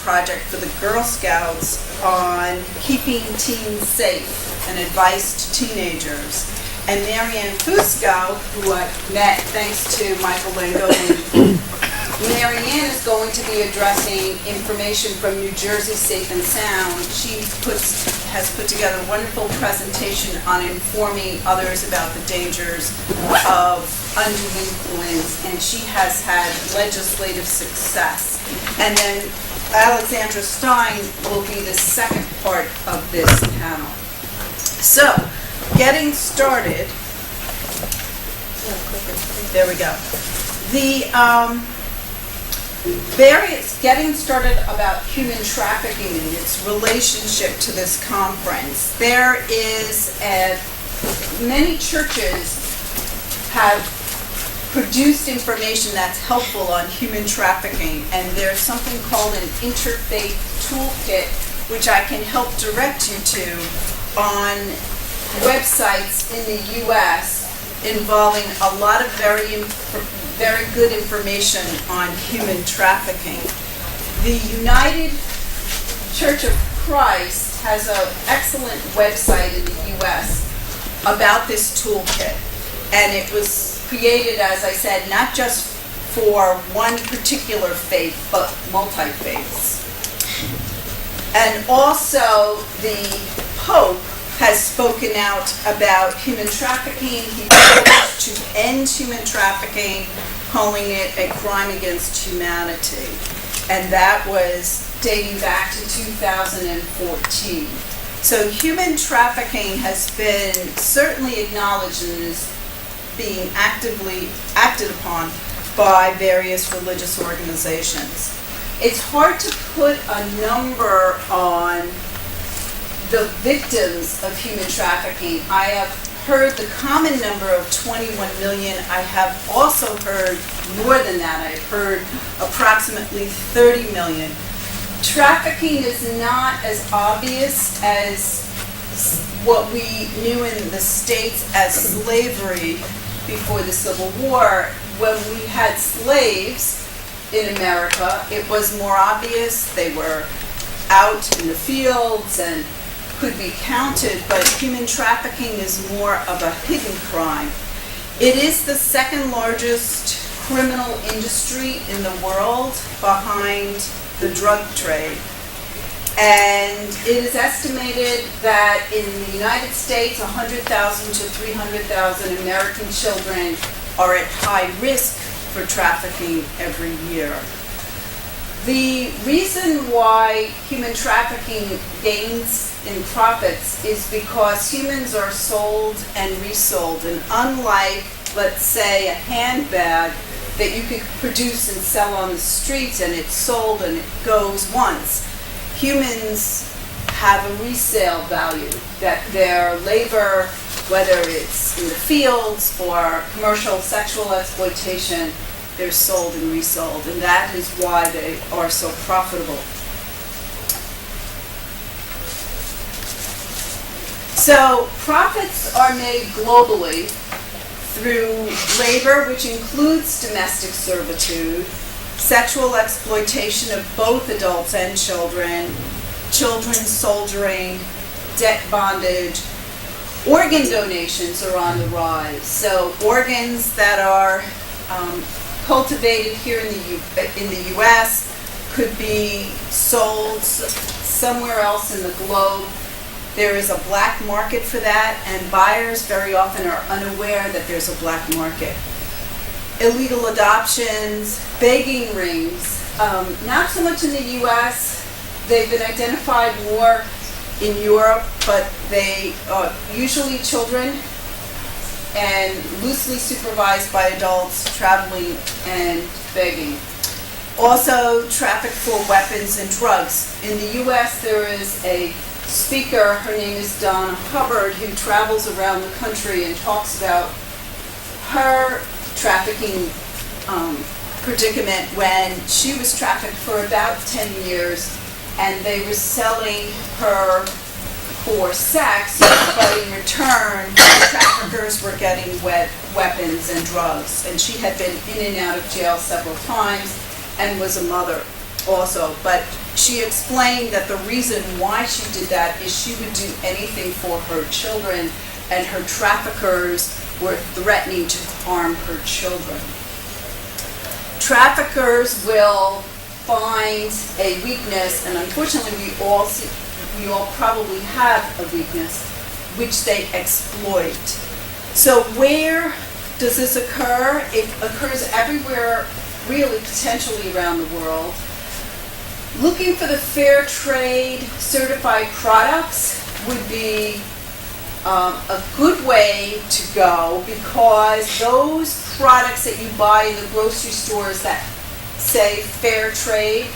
project for the Girl Scouts on keeping teens safe and advice to teenagers. And Marianne Fusco, who I met thanks to Michael Langone, Marianne is going to be addressing information from New Jersey Safe and Sound. She has put together a wonderful presentation on informing others about the dangers of undue influence, and she has had legislative success. And then Alexandra Stein will be the second part of this panel. So, getting started. There we go. Getting started about human trafficking and its relationship to this conference. There is many churches have produced information that's helpful on human trafficking, and there's something called an interfaith toolkit, which I can help direct you to on websites in the U.S. involving a lot of very good information on human trafficking. The United Church of Christ has an excellent website in the U.S. about this toolkit, and it was created, as I said, not just for one particular faith, but multi-faiths. And also the Pope has spoken out about human trafficking. He pledged to end human trafficking, calling it a crime against humanity. And that was dating back to 2014. So human trafficking has been certainly acknowledged and is being actively acted upon by various religious organizations. It's hard to put a number on the victims of human trafficking. I have heard the common number of 21 million. I have also heard more than that. I've heard approximately 30 million. Trafficking is not as obvious as what we knew in the States as slavery before the Civil War. When we had slaves in America, it was more obvious. They were out in the fields and could be counted, but human trafficking is more of a hidden crime. It is the second largest criminal industry in the world behind the drug trade. And it is estimated that in the United States, 100,000 to 300,000 American children are at high risk for trafficking every year. The reason why human trafficking gains in profits is because humans are sold and resold. And unlike, let's say, a handbag that you could produce and sell on the streets and it's sold and it goes once, humans have a resale value, that their labor, whether it's in the fields or commercial sexual exploitation, they're sold and resold, and that is why they are so profitable. So profits are made globally through labor, which includes domestic servitude, sexual exploitation of both adults and children, children soldiering, debt bondage. Organ donations are on the rise. So organs that are cultivated here in the U.S. could be sold somewhere else in the globe. There is a black market for that, and buyers very often are unaware that there's a black market. Illegal adoptions, begging rings, not so much in the U.S. They've been identified more in Europe, but they are usually children and loosely supervised by adults traveling and begging. Also, traffic for weapons and drugs. In the U.S., there is a speaker, her name is Donna Hubbard, who travels around the country and talks about her trafficking predicament when she was trafficked for about 10 years, and they were selling her for sex, but in return, the traffickers were getting weapons and drugs. And she had been in and out of jail several times and was a mother also. But she explained that the reason why she did that is she would do anything for her children, and her traffickers were threatening to harm her children. Traffickers will find a weakness, and unfortunately we all probably have a weakness, which they exploit. So where does this occur? It occurs everywhere, really, potentially around the world. Looking for the fair trade certified products would be a good way to go, because those products that you buy in the grocery stores that say fair trade,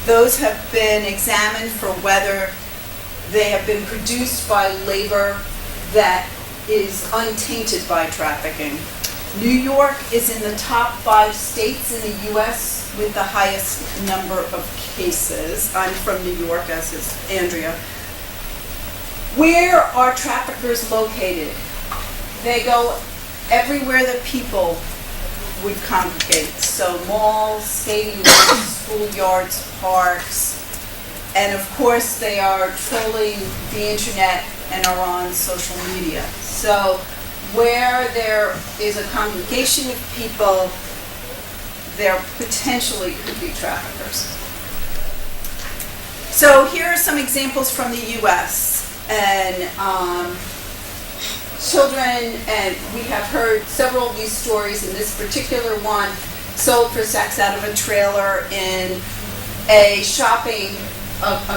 those have been examined for whether they have been produced by labor that is untainted by trafficking. New York is in the top 5 states in the U.S. with the highest number of cases. I'm from New York, as is Andrea. Where are traffickers located? They go everywhere that people would congregate. So malls, stadiums, schoolyards, parks, and of course they are trolling the internet and are on social media. So where there is a congregation of people, there potentially could be traffickers. So here are some examples from the U.S. and children, and we have heard several of these stories, and this particular one sold for sex out of a trailer in a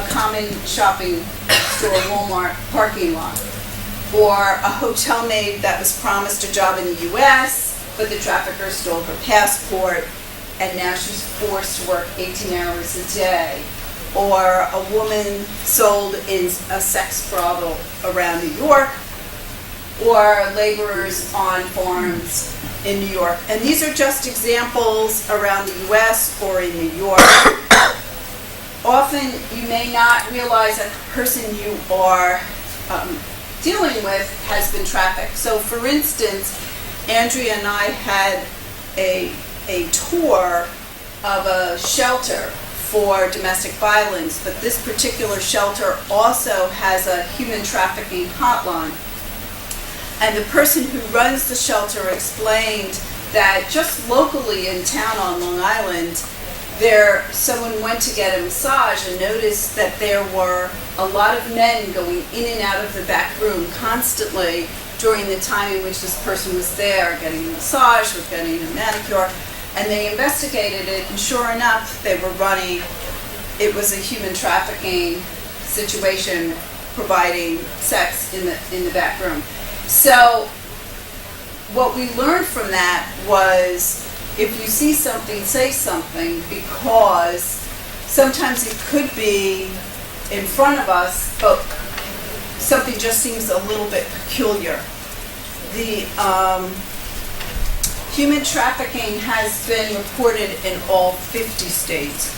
common shopping store, Walmart parking lot. Or a hotel maid that was promised a job in the U.S., but the trafficker stole her passport, and now she's forced to work 18 hours a day. Or a woman sold in a sex brothel around New York, or laborers on farms in New York. And these are just examples around the U.S. or in New York. Often you may not realize that the person you are dealing with has been trafficked. So for instance, Andrea and I had a tour of a shelter for domestic violence, but this particular shelter also has a human trafficking hotline. And the person who runs the shelter explained that just locally in town on Long Island, someone went to get a massage and noticed that there were a lot of men going in and out of the back room constantly during the time in which this person was there, getting a massage or getting a manicure. And they investigated it, and sure enough, it was a human trafficking situation, providing sex in the back room. So what we learned from that was, if you see something, say something, because sometimes it could be in front of us, but something just seems a little bit peculiar. The human trafficking has been reported in all 50 states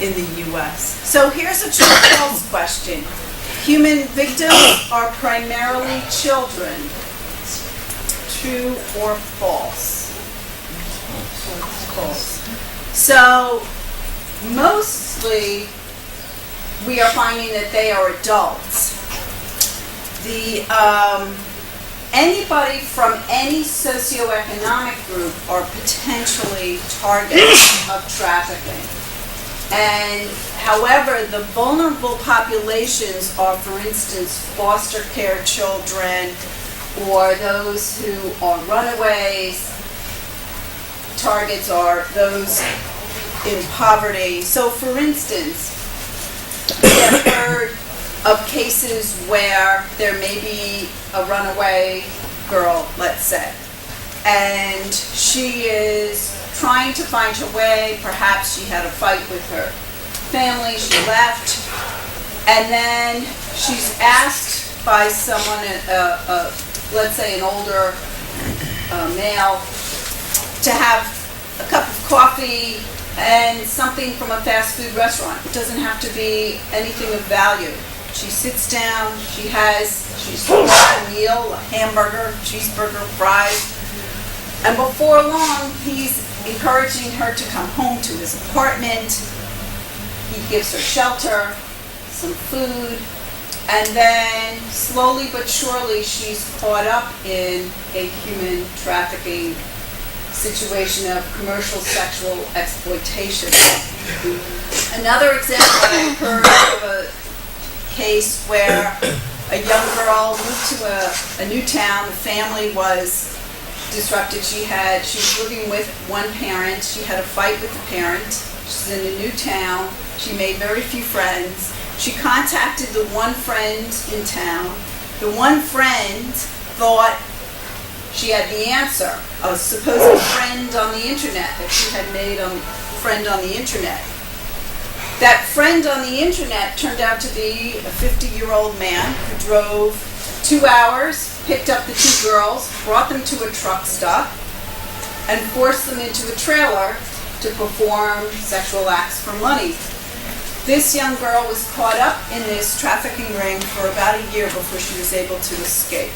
in the U.S. So here's a true or false question. Human victims are primarily children. True or false? False. So mostly we are finding that they are adults. Anybody from any socioeconomic group are potentially targets of trafficking. And however, the vulnerable populations are, for instance, foster care children or those who are runaways. Targets are those in poverty. So, for instance, we have heard of cases where there may be a runaway girl, let's say, and she is trying to find her way. Perhaps she had a fight with her family, she left, and then she's asked by someone, let's say an older male, to have a cup of coffee and something from a fast food restaurant. It doesn't have to be anything of value. She sits down, she's having a meal, a hamburger, cheeseburger, fries, and before long he's encouraging her to come home to his apartment. He gives her shelter, some food, and then slowly but surely she's caught up in a human trafficking situation of commercial sexual exploitation. Another example I heard of a case where a young girl moved to a new town. The family was disrupted. She was living with one parent. She had a fight with the parent. She's in a new town. She made very few friends. She contacted the one friend in town. The one friend thought she had the answer, a supposed friend on the internet that she had made a friend on the internet. That friend on the internet turned out to be a 50-year-old man who drove 2 hours, picked up the two girls, brought them to a truck stop, and forced them into a trailer to perform sexual acts for money. This young girl was caught up in this trafficking ring for about a year before she was able to escape.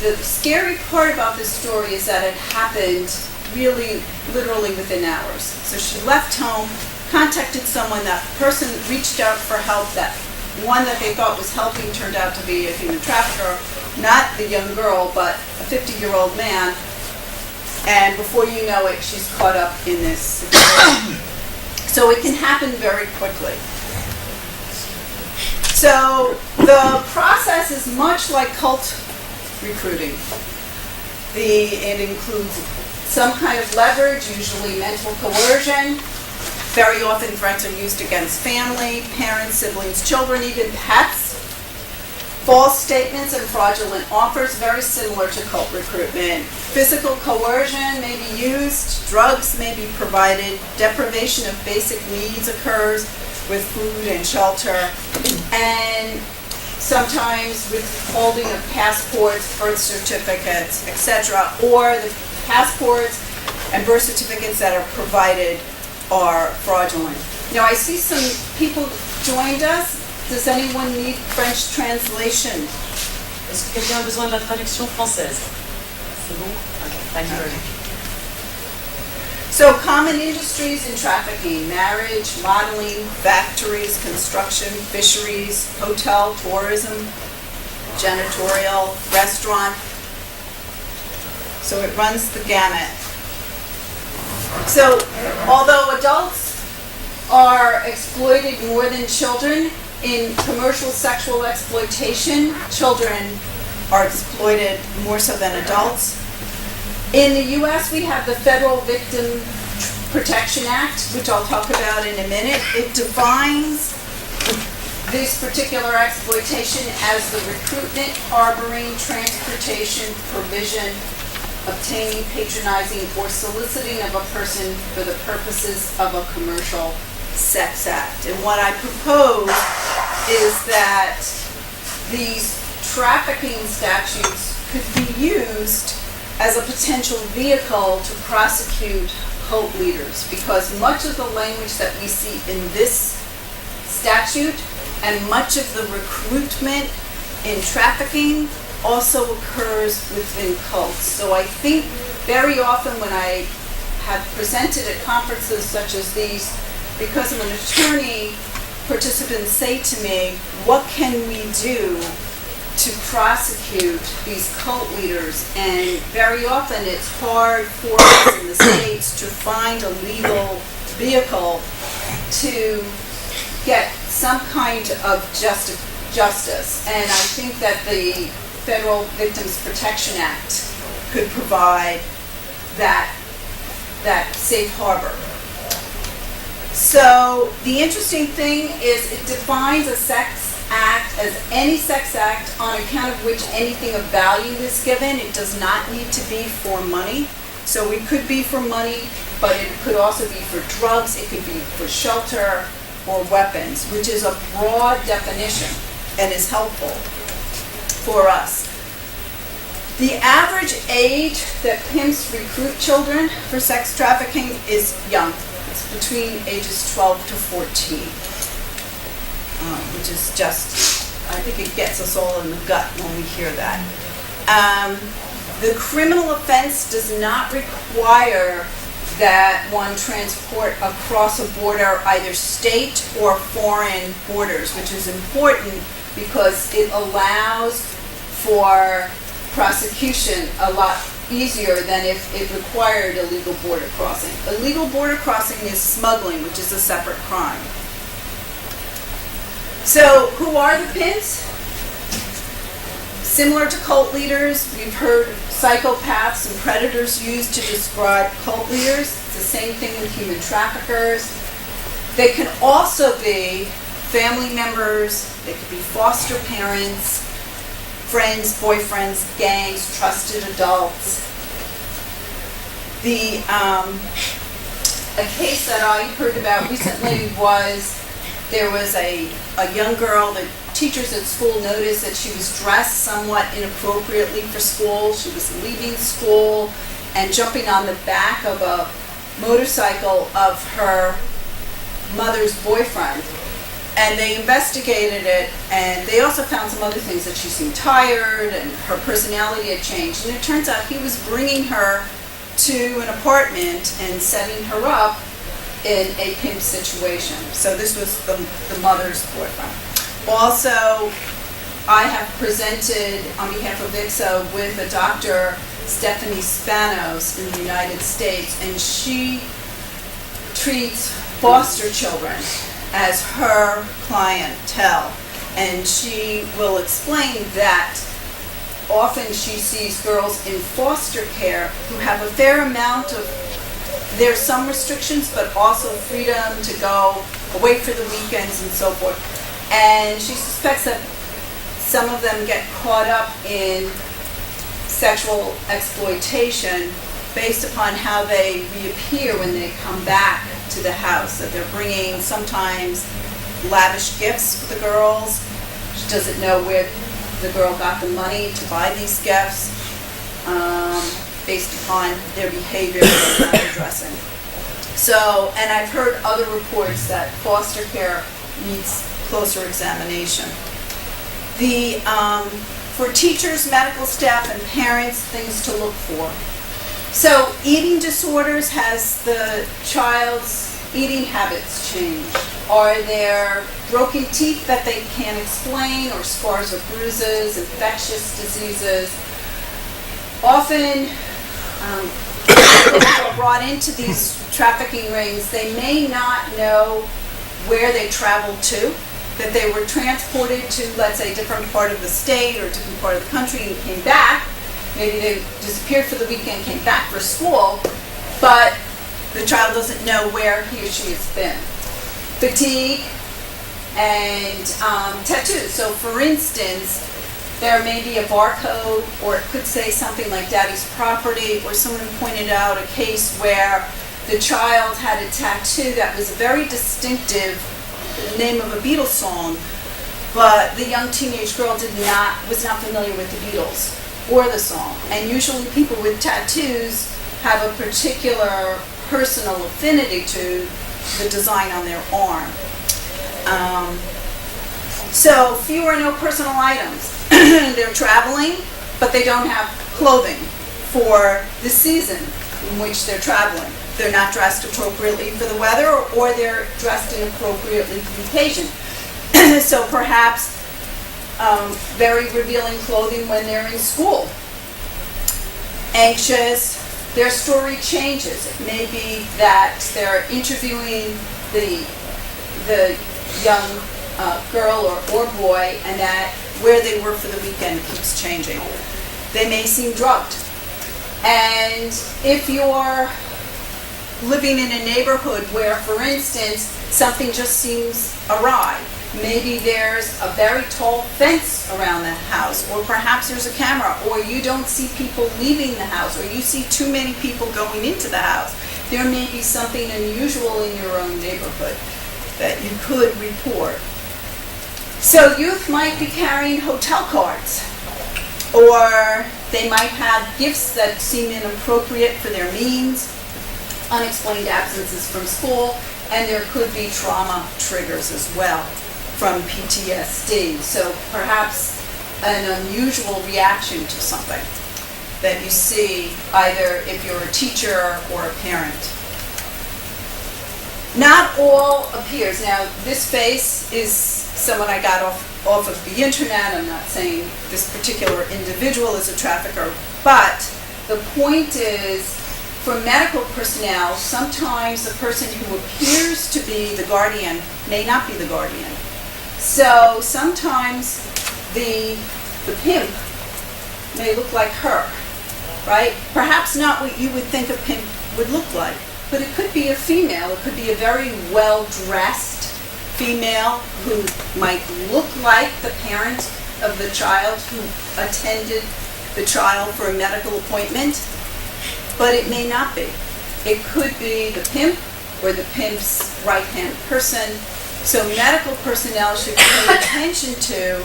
The scary part about this story is that it happened really, literally within hours. So she left home, contacted someone, that person reached out for help, that one that they thought was helping turned out to be a human trafficker, not the young girl, but a 50-year-old man, and before you know it, she's caught up in this situation. So it can happen very quickly. So the process is much like cult recruiting. It includes some kind of leverage, usually mental coercion. Very often threats are used against family, parents, siblings, children, even pets. False statements and fraudulent offers, very similar to cult recruitment. Physical coercion may be used, drugs may be provided, deprivation of basic needs occurs with food and shelter, and sometimes withholding of passports, birth certificates, etc., or the passports and birth certificates that are provided are fraudulent. Now I see some people joined us. Does anyone need French translation? Est-ce que quelqu'un a besoin de la traduction française? C'est bon? Okay, thank you very much. So common industries in trafficking: marriage, modeling, factories, construction, fisheries, hotel, tourism, janitorial, restaurant. So it runs the gamut. So although adults are exploited more than children, in commercial sexual exploitation, children are exploited more so than adults. In the U.S., we have the Federal Victim Protection Act, which I'll talk about in a minute. It defines this particular exploitation as the recruitment, harboring, transportation, provision, obtaining, patronizing, or soliciting of a person for the purposes of a commercial sex act. And what I propose is that these trafficking statutes could be used as a potential vehicle to prosecute cult leaders, because much of the language that we see in this statute and much of the recruitment in trafficking also occurs within cults. So I think very often when I have presented at conferences such as these, because I'm an attorney, participants say to me, what can we do to prosecute these cult leaders? And very often it's hard for us in the States to find a legal vehicle to get some kind of justice. And I think that the Federal Victims Protection Act could provide that safe harbor. So the interesting thing is it defines a sex act as any sex act on account of which anything of value is given. It does not need to be for money. So it could be for money, but it could also be for drugs, it could be for shelter or weapons, which is a broad definition and is helpful for us. The average age that pimps recruit children for sex trafficking is young. It's between ages 12 to 14, which is just, I think it gets us all in the gut when we hear that. The criminal offense does not require that one transport across a border, either state or foreign borders, which is important because it allows for prosecution a lot easier than if it required a legal border crossing. Illegal border crossing is smuggling, which is a separate crime. So, who are the pimps? Similar to cult leaders, we've heard psychopaths and predators used to describe cult leaders. It's the same thing with human traffickers. They can also be family members, they could be foster parents, friends, boyfriends, gangs, trusted adults. A case that I heard about recently was there was a young girl that teachers at school noticed that she was dressed somewhat inappropriately for school. She was leaving school and jumping on the back of a motorcycle of her mother's boyfriend. And they investigated it, and they also found some other things, that she seemed tired and her personality had changed. And it turns out he was bringing her to an apartment and setting her up in a pimp situation. So this was the mother's boyfriend. Also, I have presented on behalf of ICSO with a Dr. Stephanie Spanos in the United States, and she treats foster children as her clientele. And she will explain that often she sees girls in foster care who have a fair amount of, there's some restrictions, but also freedom to go away for the weekends and so forth. And she suspects that some of them get caught up in sexual exploitation based upon how they reappear when they come back to the house, that they're bringing sometimes lavish gifts for the girls. She doesn't know where the girl got the money to buy these gifts, based upon their behavior and their dressing. So, and I've heard other reports that foster care needs closer examination. For teachers, medical staff, and parents, things to look for. So, eating disorders, has the child's eating habits changed? Are there broken teeth that they can't explain, or scars or bruises, infectious diseases? Often, people are brought into these trafficking rings, they may not know where they traveled to, that they were transported to, let's say, a different part of the state or a different part of the country and came back. Maybe they disappeared for the weekend, came back for school, but the child doesn't know where he or she has been. Fatigue and tattoos. So for instance, there may be a barcode, or it could say something like daddy's property, or someone pointed out a case where the child had a tattoo that was a very distinctive name of a Beatles song, but the young teenage girl was not familiar with the Beatles or the song. And usually people with tattoos have a particular personal affinity to the design on their arm. So few or no personal items. They're traveling, but they don't have clothing for the season in which they're traveling. They're not dressed appropriately for the weather, or they're dressed inappropriately for the occasion. So perhaps very revealing clothing when they're in school. Anxious, their story changes. It may be that they're interviewing the young girl or boy, and that where they were for the weekend keeps changing. They may seem drugged. And if you're living in a neighborhood where, for instance, something just seems awry, maybe there's a very tall fence around the house, or perhaps there's a camera, or you don't see people leaving the house, or you see too many people going into the house, there may be something unusual in your own neighborhood that you could report. So youth might be carrying hotel cards, or they might have gifts that seem inappropriate for their means, unexplained absences from school, and there could be trauma triggers as well from PTSD. So perhaps an unusual reaction to something that you see either if you're a teacher or a parent. Not all appears. Now, this face is someone I got off of the internet. I'm not saying this particular individual is a trafficker, but the point is, for medical personnel, sometimes the person who appears to be the guardian may not be the guardian. So sometimes the pimp may look like her, right? Perhaps not what you would think a pimp would look like, but it could be a female. It could be a very well-dressed female who might look like the parent of the child who attended the child for a medical appointment, but it may not be. It could be the pimp or the pimp's right-hand person. So medical personnel should pay attention to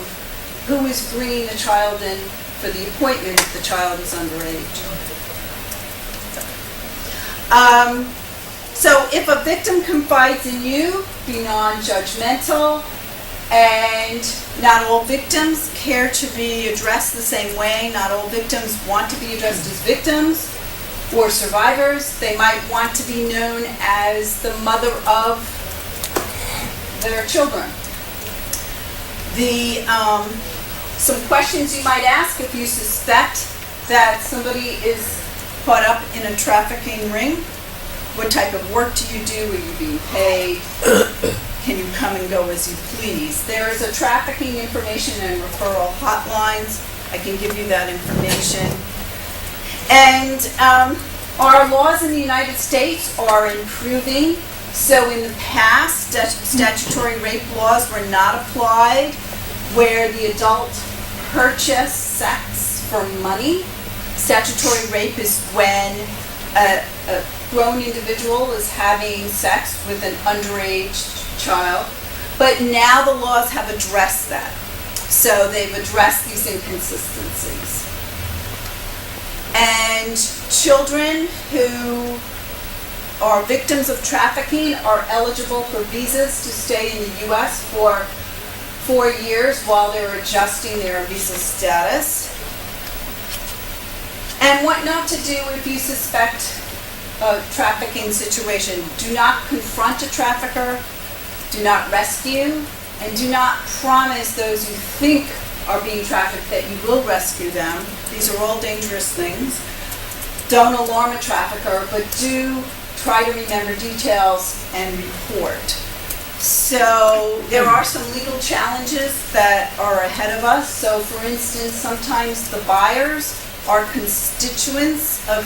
who is bringing the child in for the appointment if the child is underage. So if a victim confides in you, be non-judgmental, and not all victims care to be addressed the same way. Not all victims want to be addressed as victims or survivors. They might want to be known as the mother of their children. Some questions you might ask if you suspect that somebody is caught up in a trafficking ring. What type of work do you do? Are you being paid? Can you come and go as you please? There is a trafficking information and referral hotlines. I can give you that information. And our laws in the United States are improving. So in the past, statutory rape laws were not applied where the adult purchased sex for money. Statutory rape is when a grown individual is having sex with an underage child. But now the laws have addressed that. So they've addressed these inconsistencies. And children who are victims of trafficking are eligible for visas to stay in the U.S. for 4 years while they're adjusting their visa status. And what not to do if you suspect a trafficking situation. Do not confront a trafficker, do not rescue, and do not promise those you think are being trafficked that you will rescue them. These are all dangerous things. Don't alarm a trafficker, but do try to remember details and report. So there are some legal challenges that are ahead of us. So for instance, sometimes the buyers are constituents of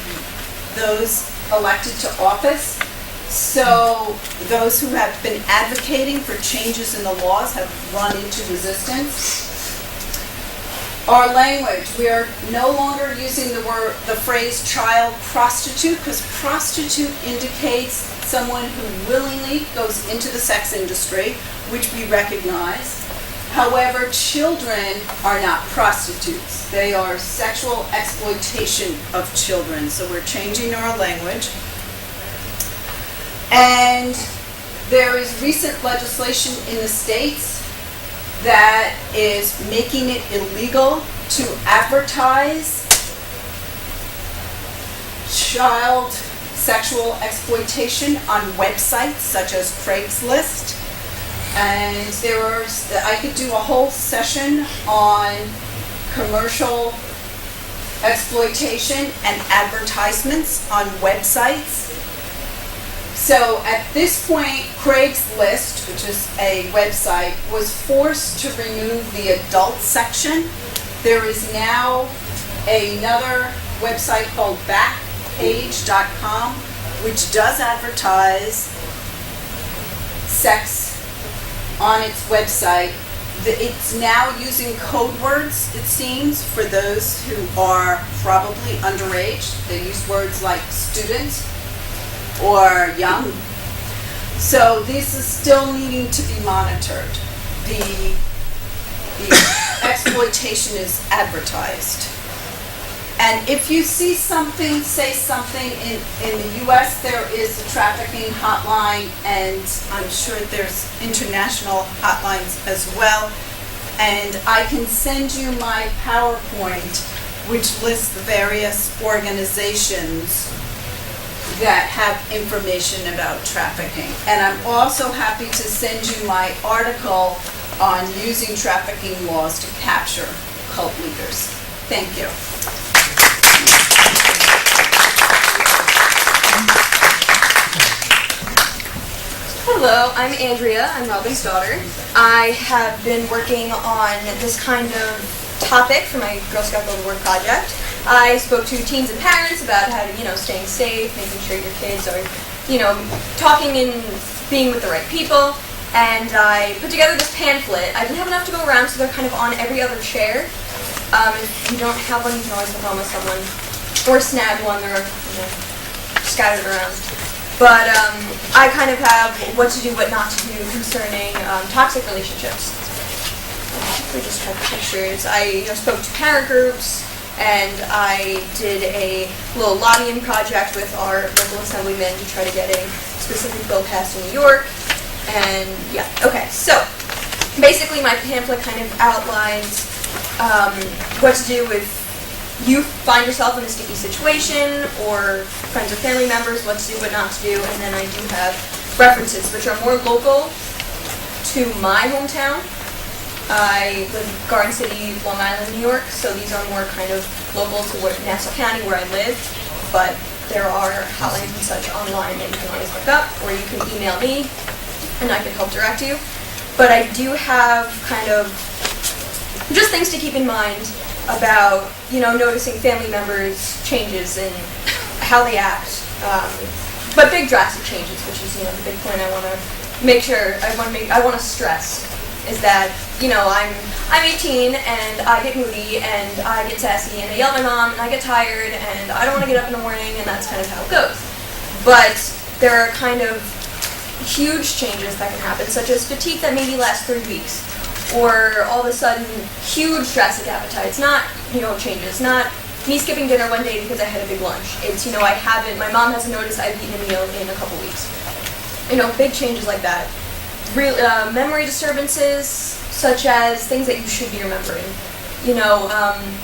those elected to office. So those who have been advocating for changes in the laws have run into resistance. Our language, we are no longer using the phrase child prostitute, because prostitute indicates someone who willingly goes into the sex industry, which we recognize. However, children are not prostitutes. They are sexual exploitation of children. So we're changing our language. And there is recent legislation in the states that is making it illegal to advertise child sexual exploitation on websites such as Craigslist. And I could do a whole session on commercial exploitation and advertisements on websites. So at this point, Craigslist, which is a website, was forced to remove the adult section. There is now another website called Backpage.com, which does advertise sex on its website. It's now using code words, it seems, for those who are probably underage. They use words like student or young. So this is still needing to be monitored. The exploitation is advertised. And if you see something, say something. In the U.S. there is a trafficking hotline, and I'm sure there's international hotlines as well. And I can send you my PowerPoint, which lists the various organizations that have information about trafficking. And I'm also happy to send you my article on using trafficking laws to capture cult leaders. Thank you. Hello, I'm Andrea. I'm Robin's daughter. I have been working on this kind of topic for my Girl Scout Go to Work project. I spoke to teens and parents about how to, staying safe, making sure your kids are, talking and being with the right people. And I put together this pamphlet. I didn't have enough to go around, so they're kind of on every other chair. If you don't have one, you can always go home with someone or snag one. They're scattered around. But I kind of have what to do, what not to do concerning toxic relationships. We just have pictures. I spoke to parent groups, and I did a little lobbying project with our local assemblyman to try to get a specific bill passed in New York. And yeah, okay. So basically, my pamphlet kind of outlines what to do if you find yourself in a sticky situation, or friends or family members, what to do, what not to do, and then I do have references which are more local to my hometown. I live in Garden City, Long Island, New York, so these are more kind of local to Nassau County where I live, but there are hotlines and such online that you can always look up, or you can email me and I can help direct you. But I do have kind of just things to keep in mind about, noticing family members' changes in how they act, but big drastic changes, which is, the big point I want to make sure, I want to stress, is that, I'm 18 and I get moody and I get sassy and I yell at my mom and I get tired and I don't want to get up in the morning, and that's kind of how it goes. But there are kind of huge changes that can happen, such as fatigue that maybe lasts 3 weeks. Or all of a sudden, huge drastic appetites, not, changes, not me skipping dinner one day because I had a big lunch. It's, my mom hasn't noticed I've eaten a meal in a couple weeks. Big changes like that. Real, memory disturbances, such as things that you should be remembering.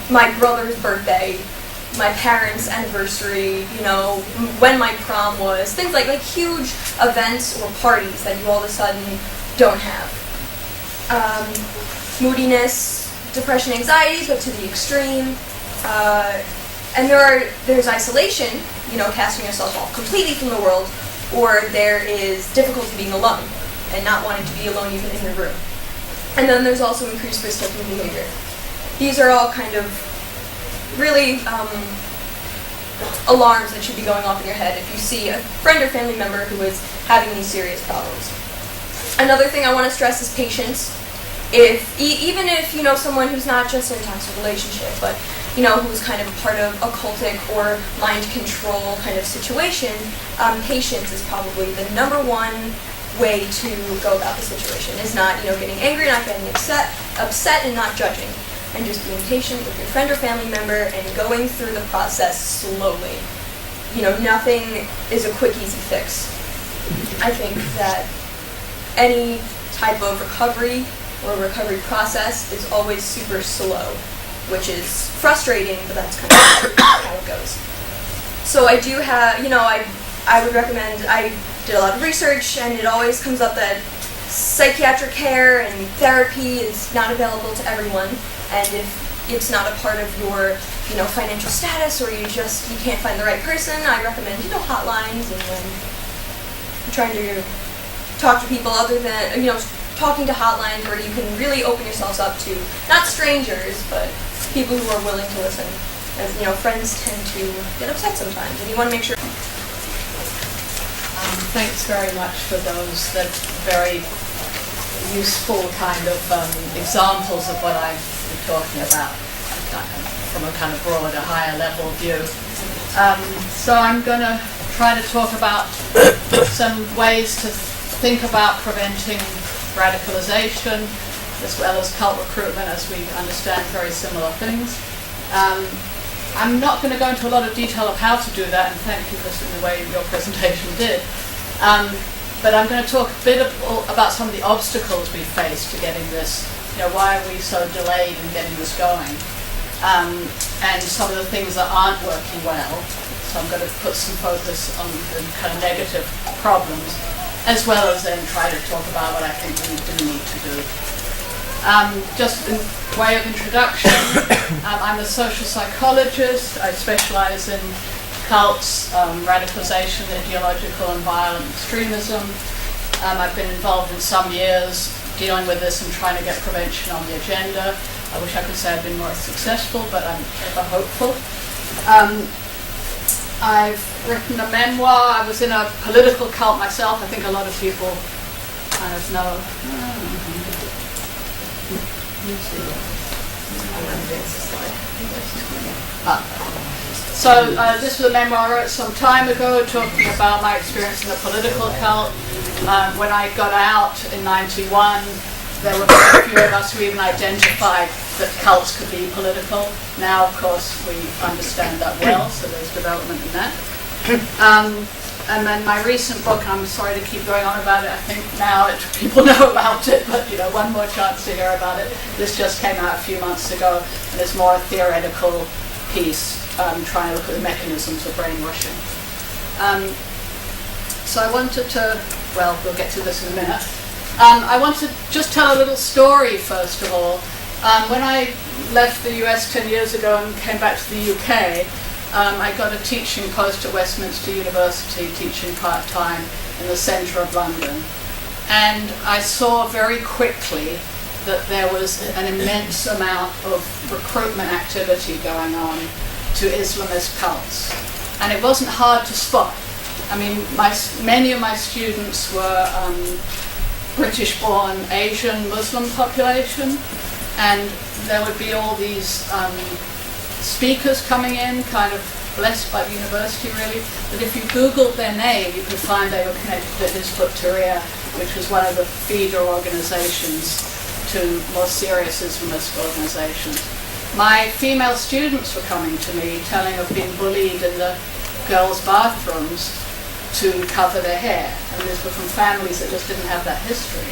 My brother's birthday, my parents' anniversary, when my prom was, things like huge events or parties that you all of a sudden don't have. Moodiness, depression, anxiety, but to the extreme. And there's isolation, casting yourself off completely from the world, or there is difficulty being alone and not wanting to be alone even in your room. And then there's also increased risk-taking behavior. These are all kind of really alarms that should be going off in your head if you see a friend or family member who is having these serious problems. Another thing I want to stress is patience. Even if someone who's not just in a toxic relationship, but who's kind of a part of a cultic or mind control kind of situation, patience is probably the number one way to go about the situation. Is not getting angry, not getting upset, and not judging, and just being patient with your friend or family member and going through the process slowly. Nothing is a quick, easy fix. I think that any type of recovery or recovery process is always super slow, which is frustrating, but that's kind of how it goes. So I do have, I would recommend, I did a lot of research, and it always comes up that psychiatric care and therapy is not available to everyone, and if it's not a part of your, financial status, or you can't find the right person, I recommend, hotlines and trying to talk to people other than, talking to hotlines where you can really open yourselves up to, not strangers, but people who are willing to listen. As, friends tend to get upset sometimes, and you want to make sure. Thanks very much for those very useful kind of examples of what I've been talking about from a kind of broader, higher level view. So I'm going to try to talk about some ways to think about preventing radicalization, as well as cult recruitment, as we understand very similar things. I'm not going to go into a lot of detail of how to do that, and thank you for the way your presentation did. But I'm going to talk a bit about some of the obstacles we face to getting this, why are we so delayed in getting this going, and some of the things that aren't working well, so I'm going to put some focus on the kind of negative problems, as well as then try to talk about what I think we do need to do. Just in way of introduction, I'm a social psychologist. I specialize in cults, radicalization, ideological and violent extremism. I've been involved in some years dealing with this and trying to get prevention on the agenda. I wish I could say I've been more successful, but I'm ever hopeful. I've written a memoir. I was in a political cult myself. I think a lot of people kind of know. So this was a memoir I wrote some time ago talking about my experience in the political cult. When I got out in 91, there were a few of us who even identified that cults could be political. Now, of course, we understand that well, so there's development in that. And then my recent book, and I'm sorry to keep going on about it, I think now people know about it, but one more chance to hear about it. This just came out a few months ago, and it's more a theoretical piece, trying to look at the mechanisms of brainwashing. So I wanted to, well, we'll get to this in a minute. I want to just tell a little story, first of all. When I left the US 10 years ago and came back to the UK, I got a teaching post at Westminster University, teaching part-time in the centre of London. And I saw very quickly that there was an immense amount of recruitment activity going on to Islamist cults. And it wasn't hard to spot. I mean, many of my students were British-born Asian Muslim population, and there would be all these speakers coming in, kind of blessed by the university really, that if you Googled their name, you could find they were connected to Hizb ut-Tahrir, which was one of the feeder organizations to more serious Islamist organizations. My female students were coming to me telling of being bullied in the girls' bathrooms to cover their hair, and these were from families that just didn't have that history.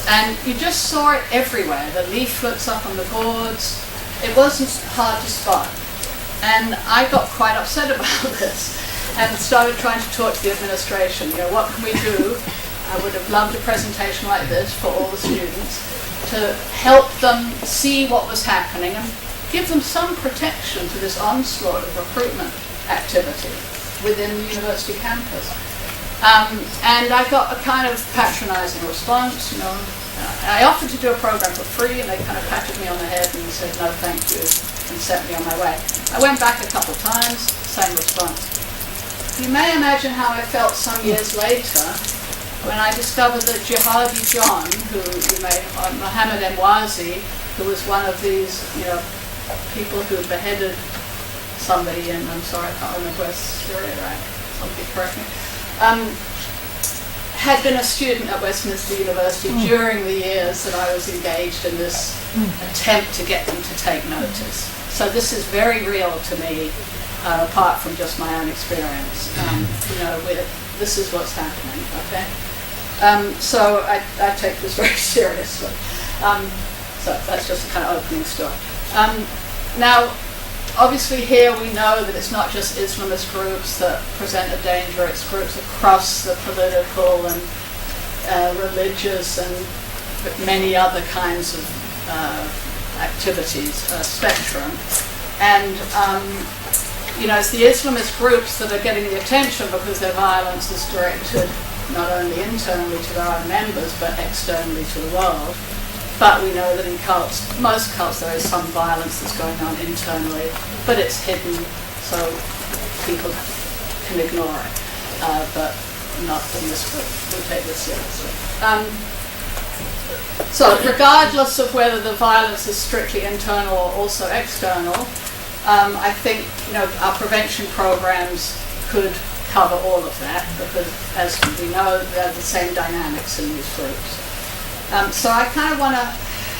And you just saw it everywhere, the leaflets up on the boards. It wasn't hard to spot. And I got quite upset about this and started trying to talk to the administration. What can we do? I would have loved a presentation like this for all the students to help them see what was happening and give them some protection to this onslaught of recruitment activity within the university campus. And I got a kind of patronizing response. I offered to do a program for free, and they kind of patted me on the head and said, no, thank you, and sent me on my way. I went back a couple times, same response. You may imagine how I felt some years later when I discovered that Jihadi John, who you may, Mohammed Emwazi, who was one of these, people who beheaded somebody in, I'm sorry, I can't remember where, Syria, right? Somebody correct me. Had been a student at Westminster University during the years that I was engaged in this attempt to get them to take notice. So this is very real to me, apart from just my own experience. This is what's happening, okay? So I take this very seriously. So that's just a kind of opening story. Now, obviously here we know that it's not just Islamist groups that present a danger, it's groups across the political and religious and many other kinds of activities spectrum. And it's the Islamist groups that are getting the attention because their violence is directed not only internally to their own members but externally to the world. But we know that in cults, most cults, there is some violence that's going on internally, but it's hidden, so people can ignore it. But not in this group. We take this seriously. So regardless of whether the violence is strictly internal or also external, I think our prevention programs could cover all of that because, as we know, they're the same dynamics in these groups. So I kind of want to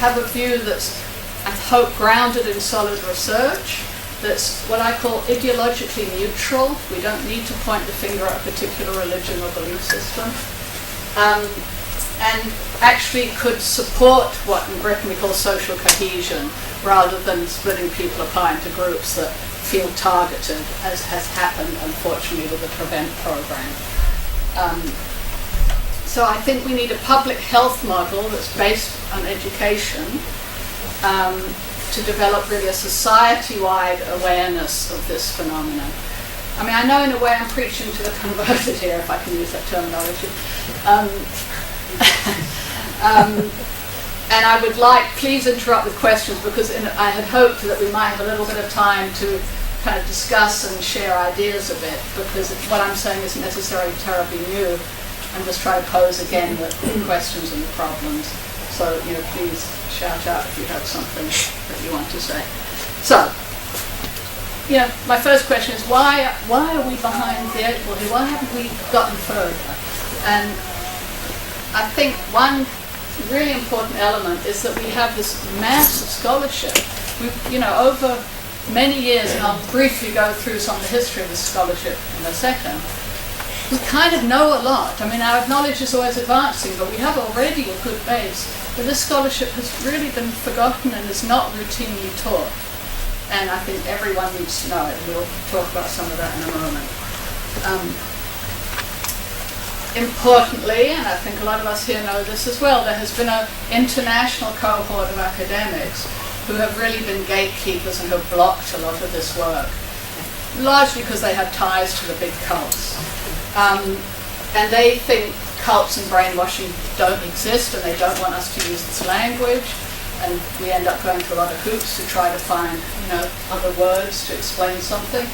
have a view that's, I hope, grounded in solid research, that's what I call ideologically neutral. We don't need to point the finger at a particular religion or belief system. And actually could support what in Britain we call social cohesion, rather than splitting people apart into groups that feel targeted, as has happened, unfortunately, with the PREVENT program. So I think we need a public health model that's based on education to develop really a society-wide awareness of this phenomenon. I mean, I know in a way I'm preaching to the converted here, if I can use that terminology. And I would like, please interrupt with questions, because I had hoped that we might have a little bit of time to kind of discuss and share ideas a bit, because what I'm saying isn't necessarily terribly new. I'm just trying to pose again the questions and the problems. So, please shout out if you have something that you want to say. So, my first question is why are we behind the eight ball here? Why haven't we gotten further? And I think one really important element is that we have this mass of scholarship. We've, over many years, and I'll briefly go through some of the history of this scholarship in a second, we kind of know a lot. I mean, our knowledge is always advancing, but we have already a good base. But this scholarship has really been forgotten and is not routinely taught. And I think everyone needs to know it. We'll talk about some of that in a moment. Importantly, and I think a lot of us here know this as well, there has been an international cohort of academics who have really been gatekeepers and have blocked a lot of this work, largely because they have ties to the big cults. And they think cults and brainwashing don't exist, and they don't want us to use this language, and we end up going through a lot of hoops to try to find, other words to explain something.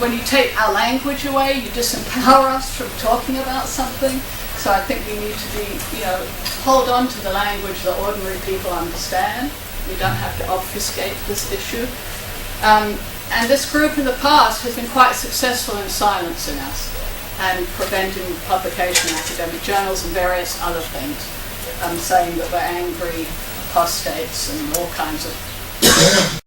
When you take our language away, you disempower us from talking about something. So I think we need to be, hold on to the language that ordinary people understand. We don't have to obfuscate this issue. And this group in the past has been quite successful in silencing us and preventing publication in academic journals and various other things, saying that we're angry apostates and all kinds of